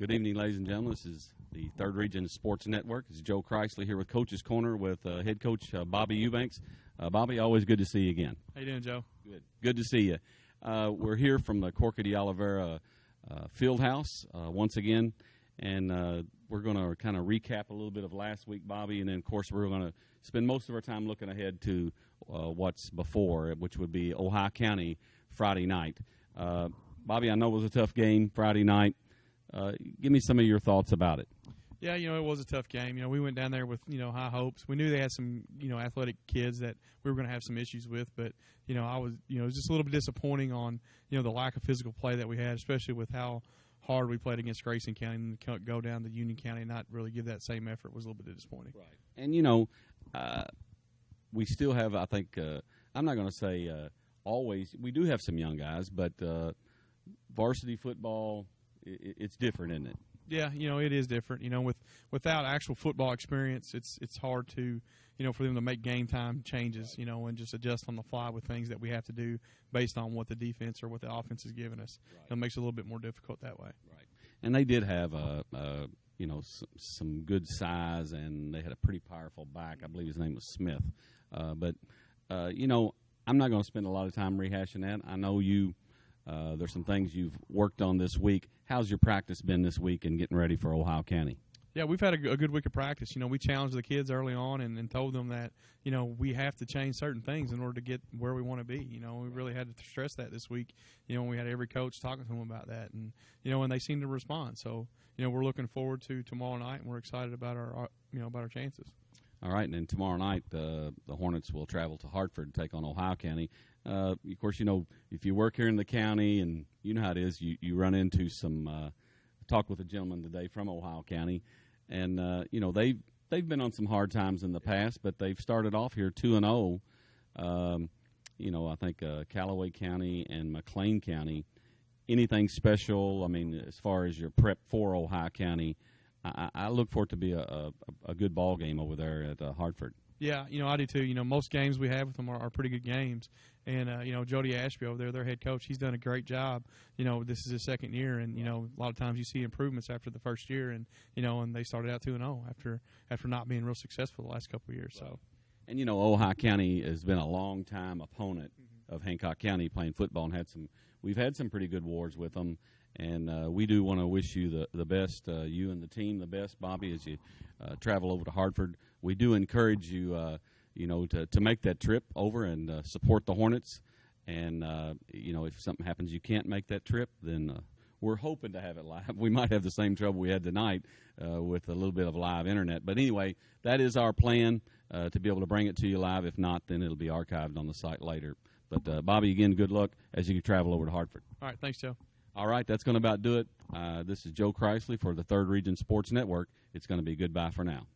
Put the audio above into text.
Good evening, ladies and gentlemen. This is the Third Region Sports Network. This is Joe Chrisley here with Coach's Corner with head coach Bobby Eubanks. Bobby, always good to see you again. How you doing, Joe? Good to see you. We're here from the Corca de Oliveira Fieldhouse once again, and we're going to kind of recap a little bit of last week, Bobby, and then, of course, we're going to spend most of our time looking ahead to what's before, which would be Ohio County Friday night. Bobby, I know it was a tough game Friday night. Give me some of your thoughts about it. Yeah, it was a tough game. We went down there with, high hopes. We knew they had some, athletic kids that we were going to have some issues with. But, I was, it was just a little bit disappointing on, the lack of physical play that we had, especially with how hard we played against Grayson County and go down to Union County and not really give that same effort was a little bit disappointing. Right. And, we still have, I think, I'm not going to say always. We do have some young guys, but varsity football, it's different, isn't it? Yeah, it is different. Without actual football experience, it's hard to, for them to make game time changes, and just adjust on the fly with things that we have to do based on what the defense or what the offense is giving us. Right. It makes it a little bit more difficult that way. Right. And they did have some good size, and they had a pretty powerful back. I believe his name was Smith. But I'm not going to spend a lot of time rehashing that. I know you. There's some things you've worked on this week. How's your practice been this week and getting ready for Ohio County? Yeah, we've had a good week of practice. We challenged the kids early on and told them that, we have to change certain things in order to get where we want to be. We really had to stress that this week. We had every coach talking to them about that. And, and they seemed to respond. So, we're looking forward to tomorrow night, and we're excited about our chances. All right, and then tomorrow night the Hornets will travel to Hartford to take on Ohio County. Of course, if you work here in the county, and you know how it is, you run into some talk with a gentleman today from Ohio County, and they've been on some hard times in the past, but they've started off here 2-0. I think Callaway County and McLean County. Anything special? I mean, as far as your prep for Ohio County, I look for it to be a good ball game over there at Hartford. Yeah, I do too. Most games we have with them are pretty good games. And, Jody Ashby over there, their head coach, he's done a great job. This is his second year, and, a lot of times you see improvements after the first year. And, and they started out 2-0 after not being real successful the last couple of years. Right. So, and, Ohio County has been a long-time opponent of Hancock County playing football, and we've had some pretty good wars with them. And we do want to wish you the best, you and the team the best, Bobby, as you travel over to Hartford. We do encourage you, to make that trip over and support the Hornets. And, if something happens you can't make that trip, then we're hoping to have it live. We might have the same trouble we had tonight with a little bit of live internet. But anyway, that is our plan, to be able to bring it to you live. If not, then it'll be archived on the site later. But, Bobby, again, good luck as you travel over to Hartford. All right, thanks, Joe. All right, that's going to about do it. This is Joe Chrisley for the Third Region Sports Network. It's going to be goodbye for now.